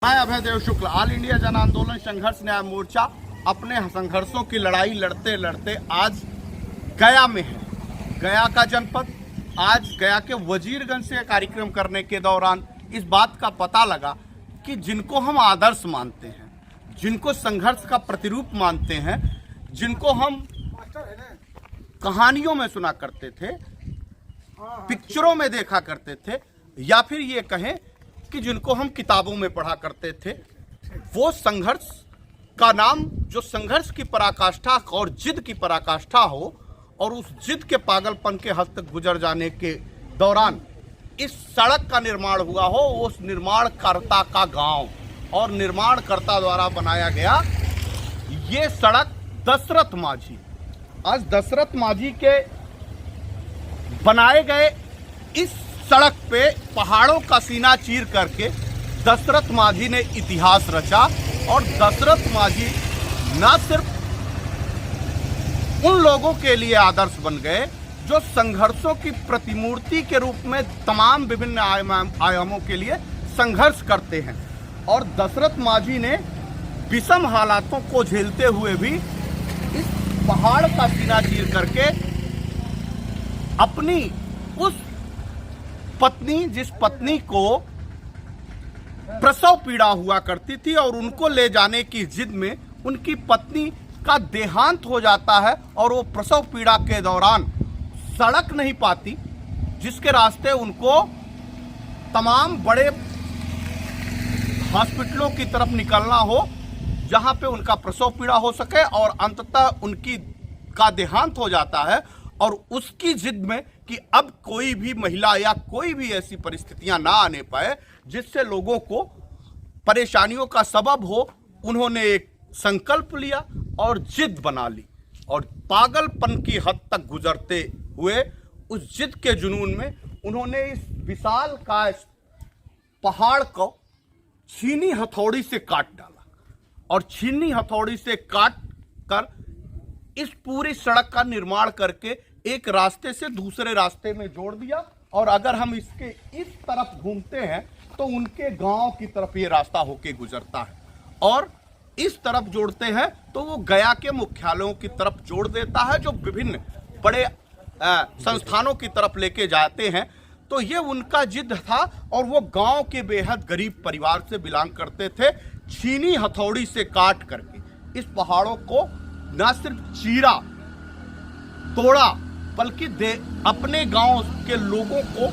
मैं अभय देव शुक्ल all India जन आंदोलन संघर्ष न्याय मोर्चा अपने संघर्षों की लड़ाई लड़ते लड़ते आज गया में है। गया का जनपद, आज गया के वजीरगंज से कार्यक्रम करने के दौरान इस बात का पता लगा कि जिनको हम आदर्श मानते हैं, जिनको संघर्ष का प्रतिरूप मानते हैं, जिनको हम कहानियों में सुना करते थे, पिक्चरों में देखा करते थे, या फिर ये कहें कि जिनको हम किताबों में पढ़ा करते थे, वो संघर्ष का नाम जो संघर्ष की पराकाष्ठा और जिद की पराकाष्ठा हो और उस जिद के पागलपन के हद तक गुजर जाने के दौरान इस सड़क का निर्माण हुआ हो, उस निर्माणकर्ता का गांव और निर्माणकर्ता द्वारा बनाया गया ये सड़क दशरथ माझी। आज दशरथ माझी के बनाए गए इस सड़क पे पहाड़ों का सीना चीर करके दशरथ माझी ने इतिहास रचा और दशरथ माझी न सिर्फ उन लोगों के लिए आदर्श बन गए जो संघर्षों की प्रतिमूर्ति के रूप में तमाम विभिन्न आयामों के लिए संघर्ष करते हैं, और दशरथ माझी ने विषम हालातों को झेलते हुए भी इस पहाड़ का सीना चीर करके अपनी उस पत्नी, जिस पत्नी को प्रसव पीड़ा हुआ करती थी और उनको ले जाने की जिद में उनकी पत्नी का देहांत हो जाता है और वो प्रसव पीड़ा के दौरान सड़क नहीं पाती, जिसके रास्ते उनको तमाम बड़े हॉस्पिटलों की तरफ निकलना हो जहां पे उनका प्रसव पीड़ा हो सके, और अंततः उनकी का देहांत हो जाता है। और उसकी जिद में कि अब कोई भी महिला या कोई भी ऐसी परिस्थितियां ना आने पाए जिससे लोगों को परेशानियों का सबब हो, उन्होंने एक संकल्प लिया और जिद बना ली, और पागलपन की हद तक गुजरते हुए उस जिद के जुनून में उन्होंने इस विशाल का पहाड़ को छीनी हथौड़ी से काट डाला, और छीनी हथौड़ी से काट कर इस पूरी सड़क का निर्माण करके एक रास्ते से दूसरे रास्ते में जोड़ दिया। और अगर हम इसके इस तरफ घूमते हैं तो उनके गांव की तरफ ये रास्ता होके गुजरता है, और इस तरफ जोड़ते हैं तो वो गया के मुख्यालयों की तरफ जोड़ देता है जो विभिन्न बड़े संस्थानों की तरफ लेके जाते हैं। तो ये उनका जिद था, और वो गांव के बेहद गरीब परिवार से बिलोंग करते थे। छीनी हथौड़ी से काट करके इस पहाड़ों को न सिर्फ चीरा तोड़ा, बल्कि अपने गांव के लोगों को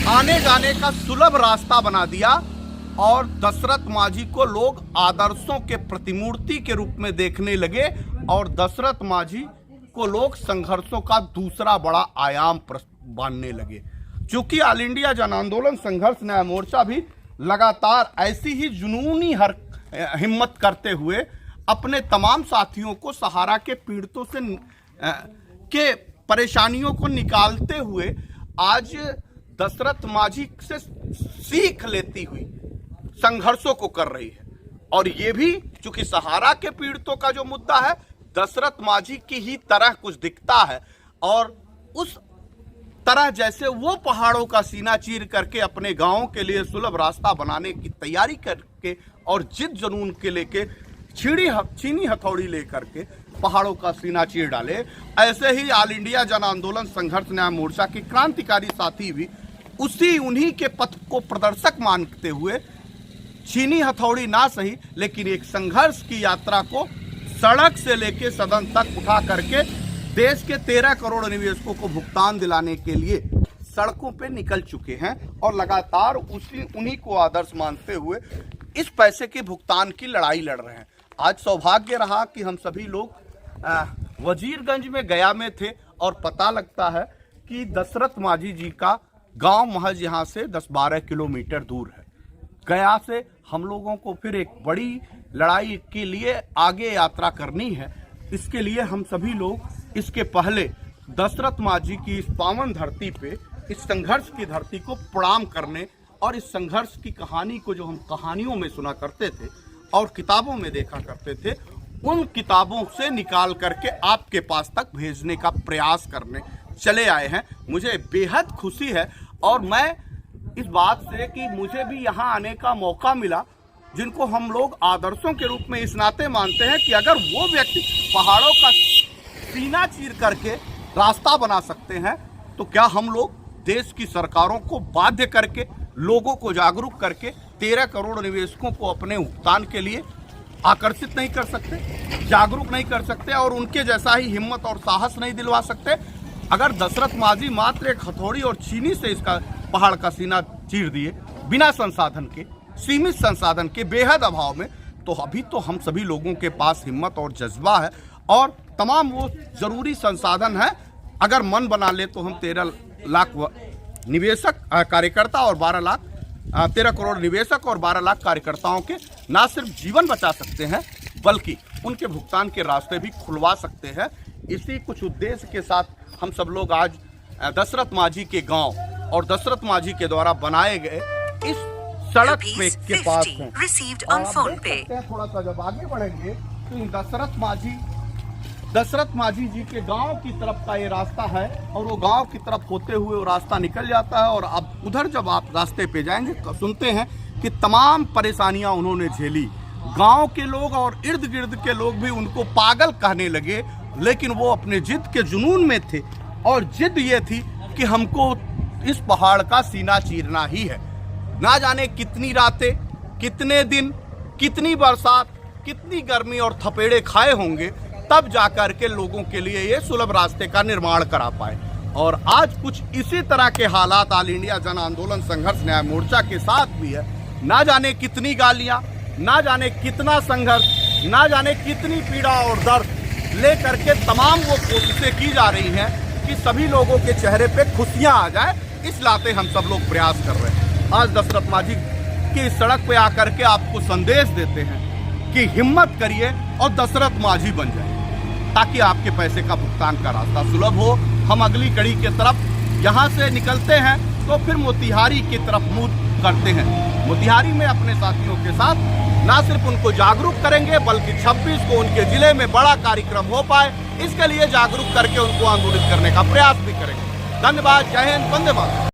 आने जाने का सुलभ रास्ता बना दिया, और दशरथ माझी को लोग आदर्शों के प्रतिमूर्ति के रूप में देखने लगे, और दशरथ माझी को लोग संघर्षों का दूसरा बड़ा आयाम मानने लगे। चूंकि ऑल इंडिया जन आंदोलन संघर्ष न्याय मोर्चा भी लगातार ऐसी ही जुनूनी हिम्मत करते हुए अपने तमाम साथियों को सहारा के पीड़ितों से के परेशानियों को निकालते हुए आज दशरथ माझी से सीख लेती हुई संघर्षों को कर रही है। और ये भी चूंकि सहारा के पीड़ितों का जो मुद्दा है दशरथ माझी की ही तरह कुछ दिखता है, और उस तरह जैसे वो पहाड़ों का सीना चीर करके अपने गांव के लिए सुलभ रास्ता बनाने की तैयारी करके और जिद जुनून के लेके छीनी हथौड़ी लेकर के पहाड़ों का सीना चीर डाले, ऐसे ही ऑल इंडिया जन आंदोलन संघर्ष न्याय मोर्चा के क्रांतिकारी साथी भी उन्हीं के पथ को प्रदर्शक मानते हुए छीनी हथौड़ी ना सही लेकिन एक संघर्ष की यात्रा को सड़क से लेके सदन तक उठा करके देश के 13 करोड़ निवेशकों को भुगतान दिलाने के लिए सड़कों पे निकल चुके हैं, और लगातार उन्हीं को आदर्श मानते हुए इस पैसे के भुगतान की लड़ाई लड़ रहे हैं। आज सौभाग्य रहा कि हम सभी लोग वजीरगंज में गया में थे, और पता लगता है कि दशरथ माझी जी का गांव महज यहाँ से 10-12 किलोमीटर दूर है। गया से हम लोगों को फिर एक बड़ी लड़ाई के लिए आगे यात्रा करनी है। इसके लिए हम सभी लोग इसके पहले दशरथ माझी की इस पावन धरती पे, इस संघर्ष की धरती को प्रणाम करने, और इस संघर्ष की कहानी को जो हम कहानियों में सुना करते थे और किताबों में देखा करते थे, उन किताबों से निकाल करके आपके पास तक भेजने का प्रयास करने चले आए हैं। मुझे बेहद खुशी है, और मैं इस बात से कि मुझे भी यहाँ आने का मौका मिला, जिनको हम लोग आदर्शों के रूप में इस नाते मानते हैं कि अगर वो व्यक्ति पहाड़ों का सीना चीर करके रास्ता बना सकते हैं, तो क्या हम लोग देश की सरकारों को बाध्य करके, लोगों को जागरूक करके 13 करोड़ निवेशकों को अपने भुगतान के लिए आकर्षित नहीं कर सकते, जागरूक नहीं कर सकते और उनके जैसा ही हिम्मत और साहस नहीं दिलवा सकते? अगर दशरथ मांझी मात्र एक हथौड़ी और चीनी से इसका पहाड़ का सीना चीर दिए, बिना संसाधन के, सीमित संसाधन के, बेहद अभाव में, तो अभी तो हम सभी लोगों के पास हिम्मत और जज्बा है और तमाम वो जरूरी संसाधन है। अगर मन बना ले तो हम 13 लाख निवेशक कार्यकर्ता और 13 करोड़ निवेशक और 12 लाख कार्यकर्ताओं के ना सिर्फ जीवन बचा सकते हैं, बल्कि उनके भुगतान के रास्ते भी खुलवा सकते हैं। इसी कुछ उद्देश्य के साथ हम सब लोग आज दशरथ मांझी के गांव और दशरथ मांझी के द्वारा बनाए गए इस सड़क पे के पास हैं। और आप देख सकते हैं, थोड़ा सा जब आगे बढ़ेंगे तो दशरथ मांझी जी के गांव की तरफ का ये रास्ता है और वो गांव की तरफ होते हुए वो रास्ता निकल जाता है। और अब उधर जब आप रास्ते पे जाएंगे सुनते हैं कि तमाम परेशानियां उन्होंने झेली। गांव के लोग और इर्द गिर्द के लोग भी उनको पागल कहने लगे, लेकिन वो अपने जिद के जुनून में थे और जिद ये थी कि हमको इस पहाड़ का सीना चीरना ही है। ना जाने कितनी रातें, कितने दिन, कितनी बरसात, कितनी गर्मी और थपेड़े खाए होंगे, तब जाकर के लोगों के लिए ये सुलभ रास्ते का निर्माण करा पाए। और आज कुछ इसी तरह के हालात ऑल इंडिया जन आंदोलन संघर्ष न्याय मोर्चा के साथ भी है। ना जाने कितनी गालियां, ना जाने कितना संघर्ष, ना जाने कितनी पीड़ा और दर्द लेकर के तमाम वो कोशिशें की जा रही हैं कि सभी लोगों के चेहरे पे खुशियां आ जाए, इस लाते हम सब लोग प्रयास कर रहे हैं। आज दशरथ मांझी की इस सड़क पे आकर के आपको संदेश देते हैं कि हिम्मत करिए और दशरथ मांझी बन जाए, ताकि आपके पैसे का भुगतान का रास्ता सुलभ हो। हम अगली कड़ी की तरफ यहाँ से निकलते हैं तो फिर मोतिहारी की तरफ मुँह करते हैं। मोतिहारी में अपने साथियों के साथ ना सिर्फ उनको जागरूक करेंगे, बल्कि 26 को उनके जिले में बड़ा कार्यक्रम हो पाए, इसके लिए जागरूक करके उनको आंदोलित करने का प्रयास भी करेंगे। धन्यवाद। जय हिंद। वंदे मातरम।